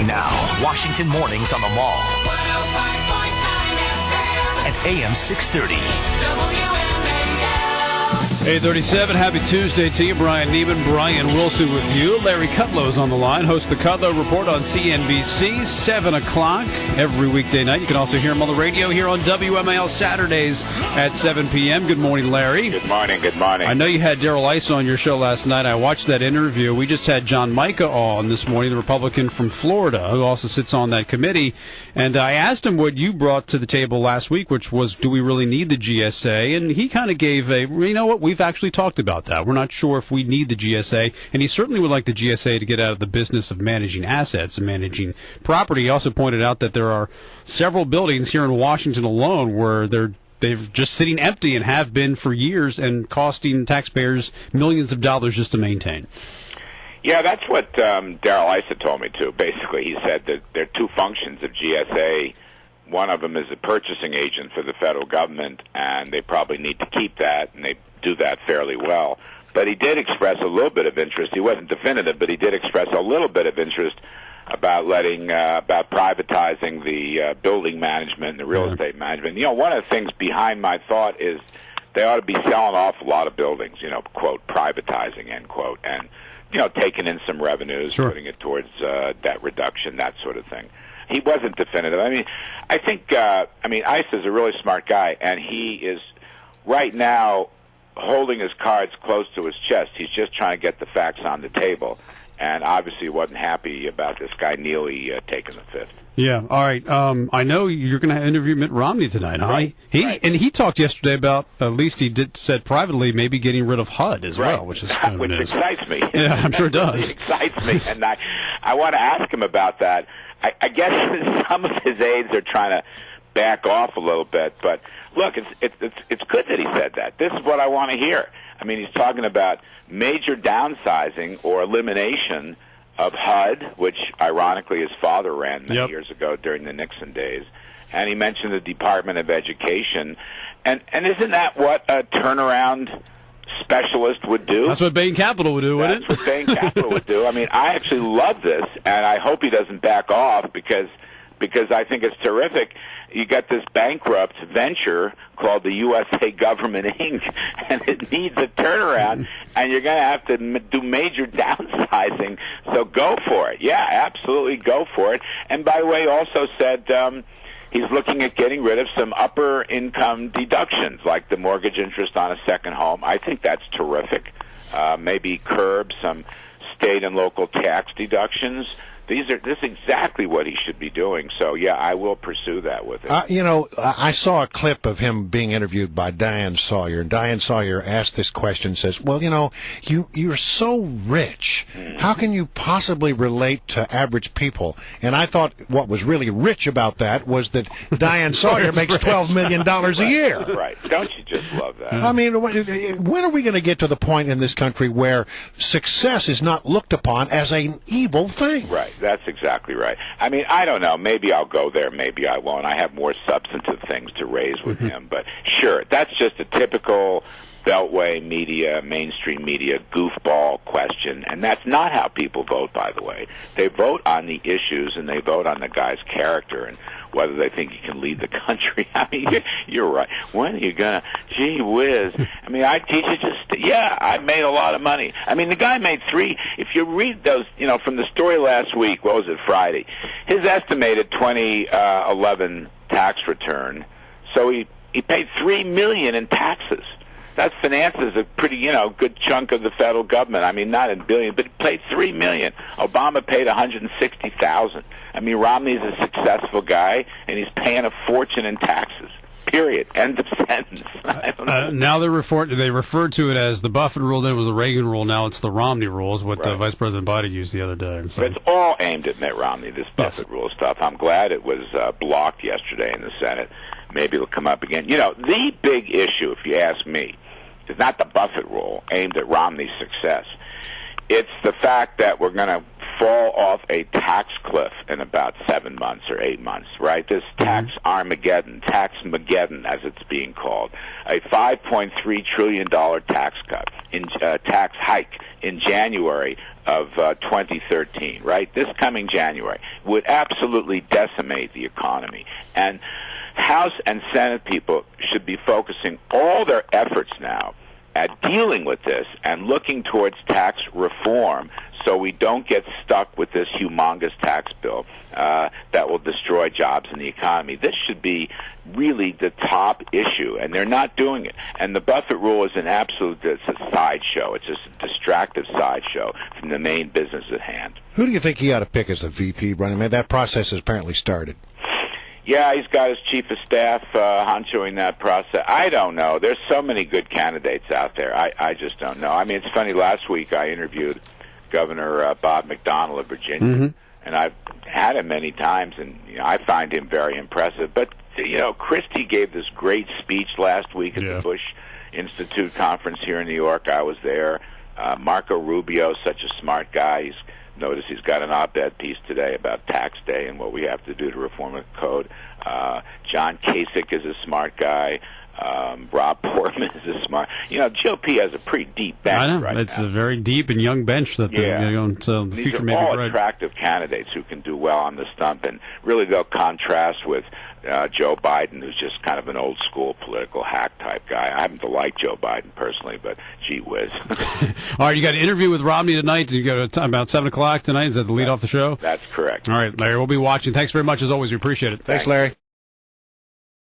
Now, Washington Mornings on the Mall. At AM 630. WMAL. 8:37, happy Tuesday to you. Brian Neiman, Brian Wilson with you. Larry Kudlow's on the line, hosts the Kudlow Report on CNBC, 7 o'clock every weekday night. You can also hear him on the radio here on WMAL Saturdays at 7 p.m. Good morning, Larry. Good morning, good morning. I know you had Darrell Issa on your show last night. I watched that interview. We just had John Mica on this morning, the Republican from Florida, who also sits on that committee. And I asked him what you brought to the table last week, which was, do we really need the GSA? And he kind of gave a, you know what, we've actually talked about that. We're not sure if we need the GSA, and he certainly would like the GSA to get out of the business of managing assets and managing property. He also pointed out that there are several buildings here in Washington alone where they're just sitting empty and have been for years and costing taxpayers millions of dollars just to maintain. Yeah, that's what Darrell Issa told me, too. Basically, he said that there are two functions of GSA. One of them is a purchasing agent for the federal government, and they probably need to keep that, and they do that fairly well. But he did express a little bit of interest. He wasn't definitive, but he did express a little bit of interest about about privatizing the building management and the real estate management. You know, one of the things behind my thought is they ought to be selling off a lot of buildings, you know, quote, privatizing, end quote, and, you know, taking in some revenues, putting it towards debt reduction, that sort of thing. He wasn't definitive. I mean, I think, Issa's a really smart guy, and he is right now holding his cards close to his chest. He's just trying to get the facts on the table, and obviously wasn't happy about this guy Neely taking the fifth. Yeah, all right. I know you're going to interview Mitt Romney tonight, huh? Right. And he talked yesterday about, at least he said privately, maybe getting rid of HUD as well, which is which excites me. Yeah, I'm sure it does. It excites me, and I want to ask him about that. I guess some of his aides are trying to back off a little bit, but look, it's good that he said that. This is what I want to hear. I mean, he's talking about major downsizing or elimination of HUD, which ironically his father ran many years ago during the Nixon days, and he mentioned the Department of Education, and isn't that what a turnaround specialist would do? That's what Bain Capital would do, wouldn't it? That's what Bain Capital would do. I mean, I actually love this, and I hope he doesn't back off because I think it's terrific. You got this bankrupt venture called the USA Government Inc., and it needs a turnaround, and you're going to have to do major downsizing, so go for it. Yeah, absolutely go for it. And by the way, he also said he's looking at getting rid of some upper income deductions, like the mortgage interest on a second home. I think that's terrific. Maybe curb some state and local tax deductions. This is exactly what he should be doing. So, yeah, I will pursue that with him. I saw a clip of him being interviewed by Diane Sawyer, and Diane Sawyer asked this question, says, well, you're so rich. How can you possibly relate to average people? And I thought what was really rich about that was that Diane Sawyer makes $12 million a year. Right. Don't you just love that? I mean, when are we going to get to the point in this country where success is not looked upon as an evil thing? Right. That's exactly right. I mean, I don't know. Maybe I'll go there. Maybe I won't. I have more substantive things to raise with him. But sure, that's just a typical Beltway media, mainstream media goofball question. And that's not how people vote, by the way. They vote on the issues, and they vote on the guy's character and whether they think he can lead the country. I mean, you're right. When are you going to, gee whiz. I mean, I teach it I made a lot of money. I mean, the guy made if you read those, from the story last week, what was it, Friday, his estimated 2011 tax return, so he paid $3 million in taxes. That finances a pretty, good chunk of the federal government. I mean, not in billions, but he paid $3 million. Obama paid $160,000. I mean, Romney's a successful guy, and he's paying a fortune in taxes. Period. End of sentence. I don't know. Now they refer to it as the Buffett rule. Then it was the Reagan rule. Now it's the Romney rule. Is what Vice President Biden used the other day. So. But it's all aimed at Mitt Romney. This Buffett rule stuff. I'm glad it was blocked yesterday in the Senate. Maybe it'll come up again. The big issue, if you ask me, is not the Buffett rule aimed at Romney's success. It's the fact that we're going to fall off a tax cliff in about 7 months or 8 months, right? This tax Armageddon, tax-mageddon, as it's being called, a $5.3 trillion tax hike in January of 2013, right? This coming January would absolutely decimate the economy. And House and Senate people should be focusing all their efforts now at dealing with this and looking towards tax reform so we don't get stuck with this humongous tax bill that will destroy jobs in the economy. This should be really the top issue, and they're not doing it. And the Buffett rule is it's a sideshow. It's just a distractive sideshow from the main business at hand. Who do you think he ought to pick as the VP running? Man, that process has apparently started. Yeah, he's got his chief of staff honchoing that process. I don't know. There's so many good candidates out there. I just don't know. I mean, it's funny. Last week I interviewed Governor Bob McDonnell of Virginia, and I've had him many times, and I find him very impressive. But, Christie gave this great speech last week at the Bush Institute conference here in New York. I was there. Marco Rubio, such a smart guy. Notice he's got an op-ed piece today about tax day and what we have to do to reform the code. John Kasich is a smart guy. Rob Portman is a smart. GOP has a pretty deep bench. I know. Right it's now. a very deep and young bench that they're going to the These future are may be all bright. attractive candidates who can do well on the stump, and really they'll contrast with Joe Biden, who's just kind of an old-school political hack type guy. I happen to like Joe Biden personally, but gee whiz. All right, you got an interview with Romney tonight. You got about 7 o'clock tonight. Is that the lead off the show? That's correct. All right, Larry, we'll be watching. Thanks very much as always. We appreciate it. Thanks, Larry.